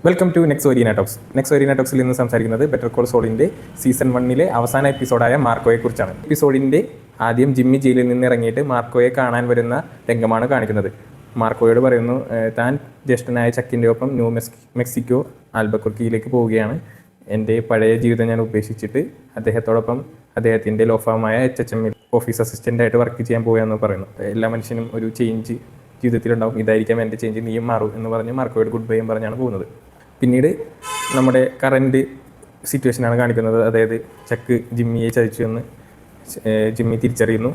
Welcome to next arena talks. Next arena ടോക്സിൽ നിന്ന് സംസാരിക്കുന്നത് ബെറ്റർ കോൾ സോളിൻ്റെ സീസൺ 1 അവസാന എപ്പിസോഡായ മാർക്കോയെക്കുറിച്ചാണ്. എപ്പിസോഡിൻ്റെ ആദ്യം ജിമ്മി ജയിലിൽ നിന്ന് ഇറങ്ങിയിട്ട് മാർക്കോയെ കാണാൻ വരുന്ന രംഗമാണ് കാണിക്കുന്നത്. മാർക്കോയോട് പറയുന്നു, താൻ ജ്യേഷ്ഠനായ ചക്കിൻ്റെ ഒപ്പം മെക്സിക്കോ ആൽബക്കുർക്കിയിലേക്ക് പോവുകയാണ്. എൻ്റെ പഴയ ജീവിതം ഞാൻ ഉപേക്ഷിച്ചിട്ട് അദ്ദേഹത്തോടൊപ്പം അദ്ദേഹത്തിൻ്റെ ലോഫാമായ HHM ഓഫീസ് അസിസ്റ്റൻ്റായിട്ട് വർക്ക് ചെയ്യാൻ പോവുകയെന്ന് പറയുന്നു. എല്ലാ മനുഷ്യനും ഒരു ചേഞ്ച് ജീവിതത്തിലുണ്ടാവും, ഇതായിരിക്കാം എൻ്റെ ചേഞ്ച്, നീയും മാറും എന്ന് പറഞ്ഞ് മാർക്കോയോട് ഗുഡ് ബൈയും പറഞ്ഞാണ് പോകുന്നത്. പിന്നീട് നമ്മുടെ കറൻറ്റ് സിറ്റുവേഷനാണ് കാണിക്കുന്നത്. അതായത് ചക്ക് ജിമ്മിയെ ചതിച്ചു എന്ന് ജിമ്മി തിരിച്ചറിയുന്നു.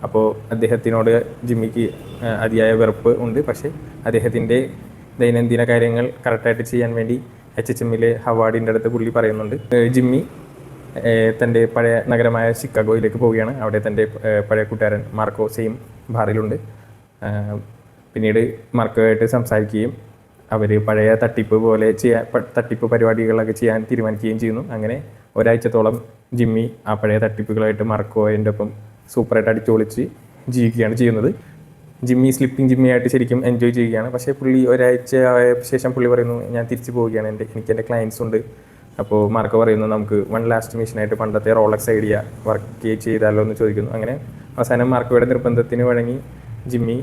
അപ്പോൾ അദ്ദേഹത്തിനോട് ജിമ്മിക്ക് അതിയായ വെറുപ്പ് ഉണ്ട്. പക്ഷേ അദ്ദേഹത്തിൻ്റെ ദൈനംദിന കാര്യങ്ങൾ കറക്റ്റായിട്ട് ചെയ്യാൻ വേണ്ടി HHMലെ ഹവാർഡിൻ്റെ അടുത്ത് പുള്ളി പറയുന്നുണ്ട്. ജിമ്മി തൻ്റെ പഴയ നഗരമായ ചിക്കാഗോയിലേക്ക് പോവുകയാണ്. അവിടെ തൻ്റെ പഴയ കൂട്ടുകാരൻ മാർക്കോ സെയിം ബാറിലുണ്ട്. പിന്നീട് മാർക്കോയായിട്ട് സംസാരിക്കുകയും അവർ പഴയ തട്ടിപ്പ് പരിപാടികളൊക്കെ ചെയ്യാൻ തീരുമാനിക്കുകയും ചെയ്യുന്നു. അങ്ങനെ ഒരാഴ്ചത്തോളം ജിമ്മി ആ പഴയ തട്ടിപ്പുകളായിട്ട് മാർക്കോയുടെ ഒപ്പം സൂപ്പറായിട്ട് അടിച്ചുപൊളിച്ച് ജീവിക്കുകയാണ് ചെയ്യുന്നത്. ജിമ്മി സ്ലിപ്പിംഗ് ജിമ്മിയായിട്ട് ശരിക്കും എൻജോയ് ചെയ്യുകയാണ്. പക്ഷേ പുള്ളി ഒരാഴ്ച ആയ ശേഷം പുള്ളി പറയുന്നു, ഞാൻ തിരിച്ചു പോവുകയാണ്, എനിക്ക് എൻ്റെ ക്ലയൻസ് ഉണ്ട്. അപ്പോൾ മാർക്കോ പറയുന്നു, നമുക്ക് വൺ ലാസ്റ്റ് മിഷനായിട്ട് പണ്ടത്തെ റോളക്സ് ഐഡിയ വർക്ക് ചെയ്താലോ എന്ന് ചോദിക്കുന്നു. അങ്ങനെ അവസാനം മാർക്കോയുടെ നിർബന്ധത്തിന് വഴങ്ങി ജിമ്മി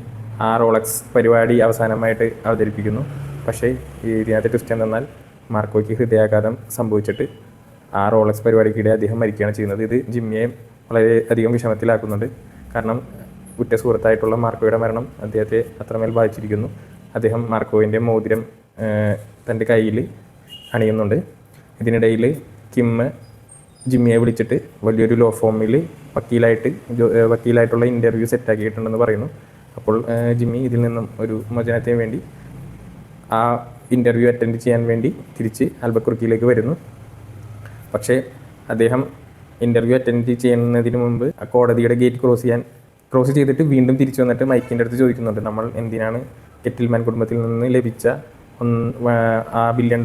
ആ റോളക്സ് പരിപാടി അവസാനമായിട്ട് അവതരിപ്പിക്കുന്നു. പക്ഷേ ഇതിനകത്ത് ട്വിസ്റ്റ് എന്തെന്നാൽ മാർക്കോയ്ക്ക് ഹൃദയാഘാതം സംഭവിച്ചിട്ട് ആ റോളക്സ് പരിപാടിക്കിടെ അദ്ദേഹം മരിക്കുകയാണ് ചെയ്യുന്നത്. ഇത് ജിമ്മിയെ വളരെയധികം വിഷമത്തിലാക്കുന്നുണ്ട്. കാരണം ഉറ്റ സുഹൃത്തായിട്ടുള്ള മാർക്കോയുടെ മരണം അദ്ദേഹത്തെ അത്രമേൽ ബാധിച്ചിരിക്കുന്നു. അദ്ദേഹം മാർക്കോവിൻ്റെ മോതിരം തൻ്റെ കയ്യിൽ അണിയുന്നുണ്ട്. ഇതിനിടയിൽ കിം ജിമ്മിയെ വിളിച്ചിട്ട് വലിയൊരു ലോ ഫോമിൽ വക്കീലായിട്ടുള്ള ഇൻ്റർവ്യൂ സെറ്റാക്കിയിട്ടുണ്ടെന്ന് പറയുന്നു. അപ്പോൾ ജിമ്മി ഇതിൽ നിന്നും ഒരു മോചനത്തിന് വേണ്ടി ആ ഇൻ്റർവ്യൂ അറ്റൻഡ് ചെയ്യാൻ വേണ്ടി തിരിച്ച് ആൽബക്കുർക്കിയിലേക്ക് വരുന്നു. പക്ഷേ അദ്ദേഹം ഇൻ്റർവ്യൂ അറ്റൻഡ് ചെയ്യുന്നതിന് മുമ്പ് ആ കോടതിയുടെ ഗേറ്റ് ക്രോസ് ചെയ്തിട്ട് വീണ്ടും തിരിച്ചു വന്നിട്ട് മൈക്കിൻ്റെ അടുത്ത് ചോദിക്കുന്നുണ്ട്, നമ്മൾ എന്തിനാണ് കെറ്റിൽമാൻ കുടുംബത്തിൽ നിന്ന് ലഭിച്ച $1 ബില്യൺ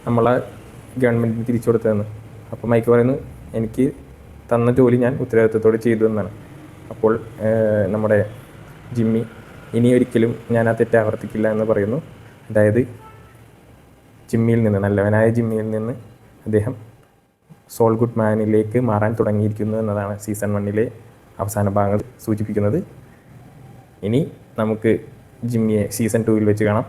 നമ്മളെ ഗവൺമെൻറ്റിന് തിരിച്ചു കൊടുത്തതെന്ന്. അപ്പോൾ മൈക്ക് പറയുന്നു, എനിക്ക് തന്ന ജോലി ഞാൻ ഉത്തരവാദിത്വത്തോടെ ചെയ്തു എന്നാണ്. അപ്പോൾ നമ്മുടെ ജിമ്മി ഇനി ഒരിക്കലും ഞാൻ ആ തെറ്റ് ആവർത്തിക്കില്ല എന്ന് പറയുന്നു. അതായത് നല്ലവനായ ജിമ്മിയിൽ നിന്ന് അദ്ദേഹം സോൾ ഗുഡ്മാനിലേക്ക് മാറാൻ തുടങ്ങിയിരിക്കുന്നു എന്നതാണ് സീസൺ 1 അവസാന ഭാഗം സൂചിപ്പിക്കുന്നത്. ഇനി നമുക്ക് ജിമ്മിയെ സീസൺ 2 വെച്ച് കാണാം.